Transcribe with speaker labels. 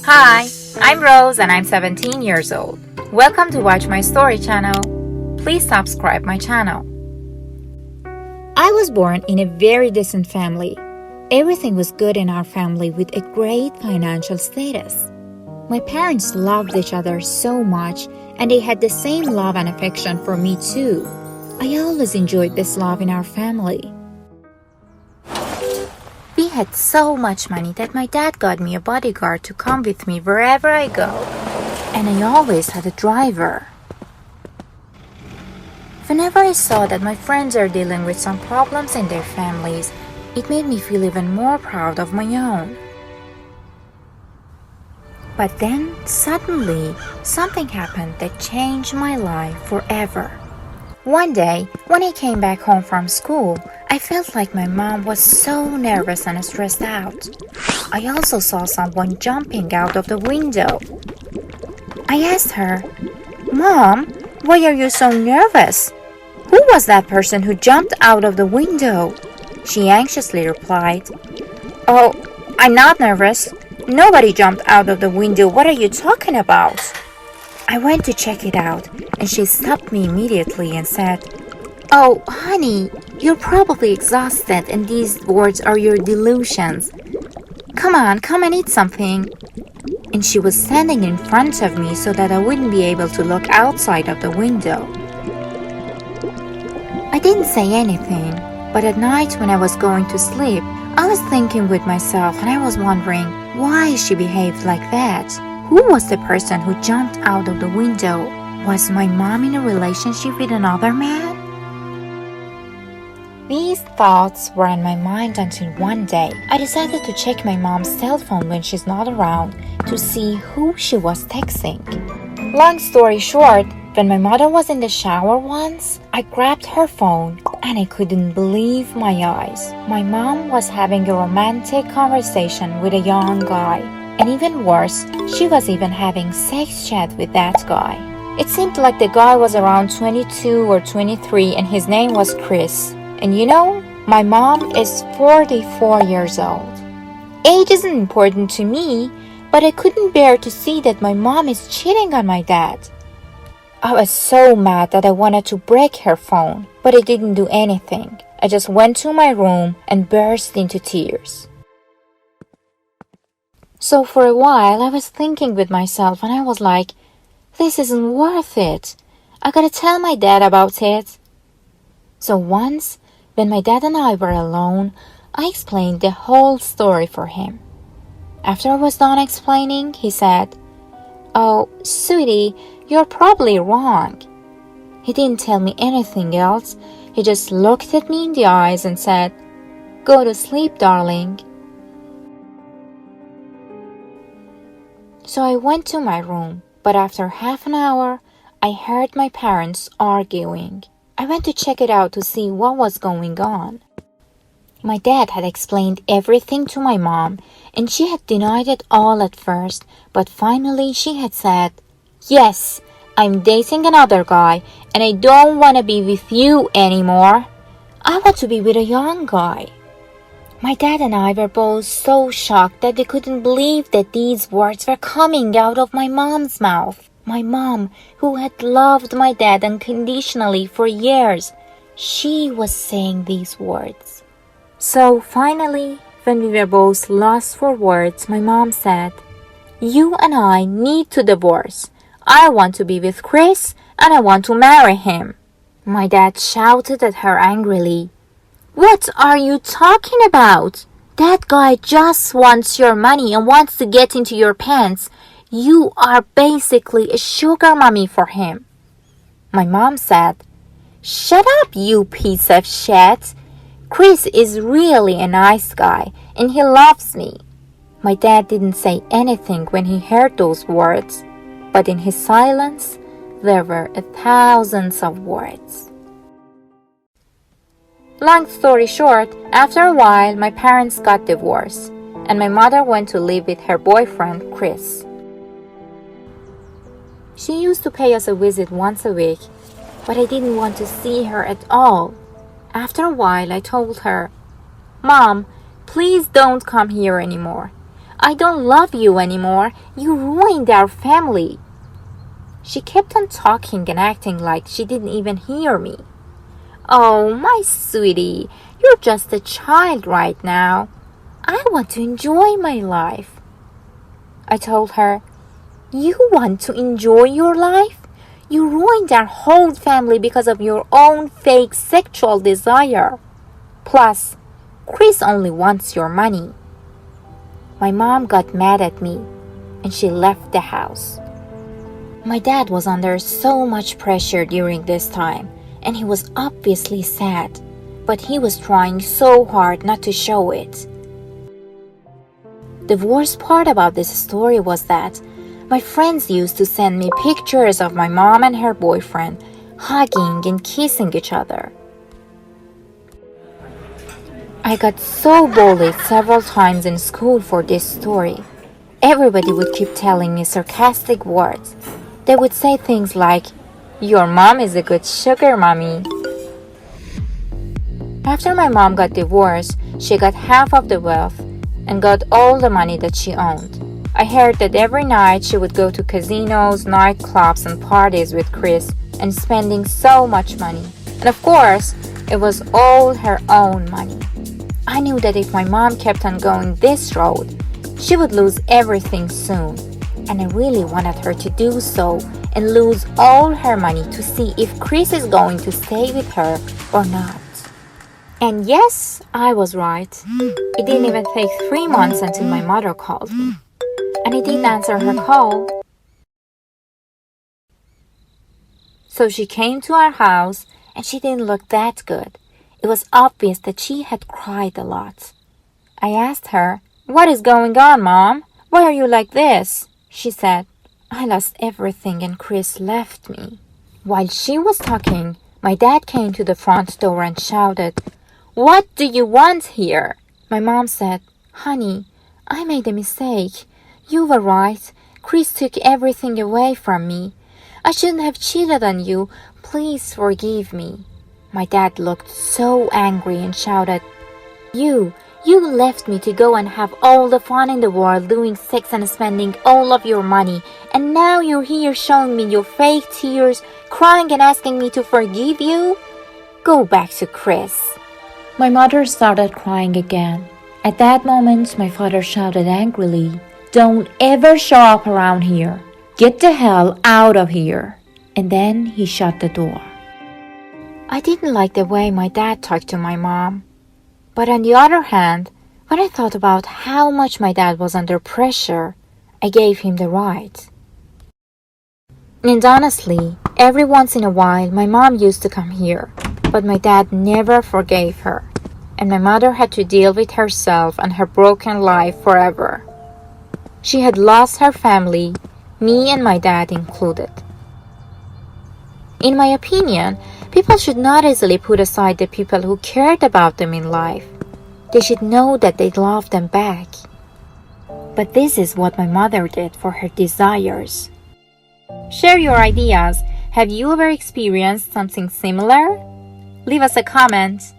Speaker 1: Hi, I'm Rose and I'm 17 years old. Welcome to Watch My Story channel. Please subscribe my channel. I was born in a very decent family. Everything was good in our family with a great financial status. My parents loved each other so much and they had the same love and affection for me too. I always enjoyed this love in our family. We had so much money that my dad got me a bodyguard to come with me wherever I go. And I always had a driver. Whenever I saw that my friends are dealing with some problems in their families, it made me feel even more proud of my own. But then, suddenly, something happened that changed my life forever. One day, when I came back home from school, I felt like my mom was so nervous and stressed out. I also saw someone jumping out of the window. I asked her, "Mom, why are you so nervous? Who was that person who jumped out of the window?" She anxiously replied, "Oh, I'm not nervous. Nobody jumped out of the window. What are you talking about?" I went to check it out, and she stopped me immediately and said, "Oh, honey, you're probably exhausted and these words are your delusions. Come on, come and eat something." And she was standing in front of me so that I wouldn't be able to look outside of the window. I didn't say anything, but at night when I was going to sleep, I was thinking with myself and I was wondering why she behaved like that. Who was the person who jumped out of the window? Was my mom in a relationship with another man? These thoughts were in my mind until one day I decided to check my mom's cell phone when she's not around to see who she was texting. Long story short, when my mother was in the shower once, I grabbed her phone and I couldn't believe my eyes. My mom was having a romantic conversation with a young guy. And even worse, she was even having sex chat with that guy. It seemed like the guy was around 22 or 23 and his name was Chris. And you know, my mom is 44 years old. Age isn't important to me, but I couldn't bear to see that my mom is cheating on my dad. I was so mad that I wanted to break her phone, but I didn't do anything. I just went to my room and burst into tears. So for a while, I was thinking with myself and I was like, this isn't worth it. I gotta tell my dad about it. So once, when my dad and I were alone, I explained the whole story for him. After I was done explaining, he said, "Oh, sweetie, you're probably wrong." He didn't tell me anything else. He just looked at me in the eyes and said, "Go to sleep, darling." So I went to my room, but after half an hour, I heard my parents arguing. I went to check it out to see what was going on. My dad had explained everything to my mom, and she had denied it all at first, but finally she had said, "Yes, I'm dating another guy, and I don't want to be with you anymore. I want to be with a young guy." My dad and I were both so shocked that they couldn't believe that these words were coming out of my mom's mouth. My mom, who had loved my dad unconditionally for years, she was saying these words. So finally, when we were both lost for words, my mom said, "You and I need to divorce. I want to be with Chris and I want to marry him." My dad shouted at her angrily, "What are you talking about? That guy just wants your money and wants to get into your pants. You are basically a sugar mommy for him." My mom said, "Shut up, you piece of shit. Chris is really a nice guy and he loves me." My dad didn't say anything when he heard those words, but in his silence, there were thousands of words. Long story short, after a while, my parents got divorced, and my mother went to live with her boyfriend, Chris. She used to pay us a visit once a week, but I didn't want to see her at all. After a while, I told her, "Mom, please don't come here anymore. I don't love you anymore. You ruined our family. She kept on talking and acting like she didn't even hear me. Oh, my sweetie, you're just a child right now. I want to enjoy my life. I told her, you want to enjoy your life? You ruined our whole family because of your own fake sexual desire. Plus, Chris only wants your money. My mom got mad at me and she left the house. My dad was under so much pressure during this time and he was obviously sad, but he was trying so hard not to show it. The worst part about this story was that my friends used to send me pictures of my mom and her boyfriend hugging and kissing each other. I got so bullied several times in school for this story. Everybody would keep telling me sarcastic words. They would say things like, "Your mom is a good sugar mommy." After my mom got divorced, she got half of the wealth and got all the money that she owned. I heard that every night she would go to casinos, nightclubs, and parties with Chris and spending so much money. And of course, it was all her own money. I knew that if my mom kept on going this road, she would lose everything soon. And I really wanted her to do so and lose all her money to see if Chris is going to stay with her or not. And yes, I was right. It didn't even take 3 months until my mother called me. And I didn't answer her call. So she came to our house and she didn't look that good. It was obvious that she had cried a lot. I asked her, "What is going on, Mom? Why are you like this?" She said, "I lost everything and Chris left me." While she was talking, my dad came to the front door and shouted, "What do you want here?" My mom said, "Honey, I made a mistake. You were right. Chris took everything away from me. I shouldn't have cheated on you. Please forgive me." My dad looked so angry and shouted, You left me to go and have all the fun in the world doing sex and spending all of your money. And now you're here showing me your fake tears, crying and asking me to forgive you? Go back to Chris." My mother started crying again. At that moment, my father shouted angrily, "Don't ever show up around here. Get the hell out of here." And then he shut the door. I didn't like the way my dad talked to my mom. But on the other hand, when I thought about how much my dad was under pressure, I gave him the right. And honestly, every once in a while, my mom used to come here, but my dad never forgave her, and my mother had to deal with herself and her broken life forever. She had lost her family, me and my dad included. In my opinion, people should not easily put aside the people who cared about them in life. They should know that they love them back. But this is what my mother did for her desires. Share your ideas. Have you ever experienced something similar? Leave us a comment.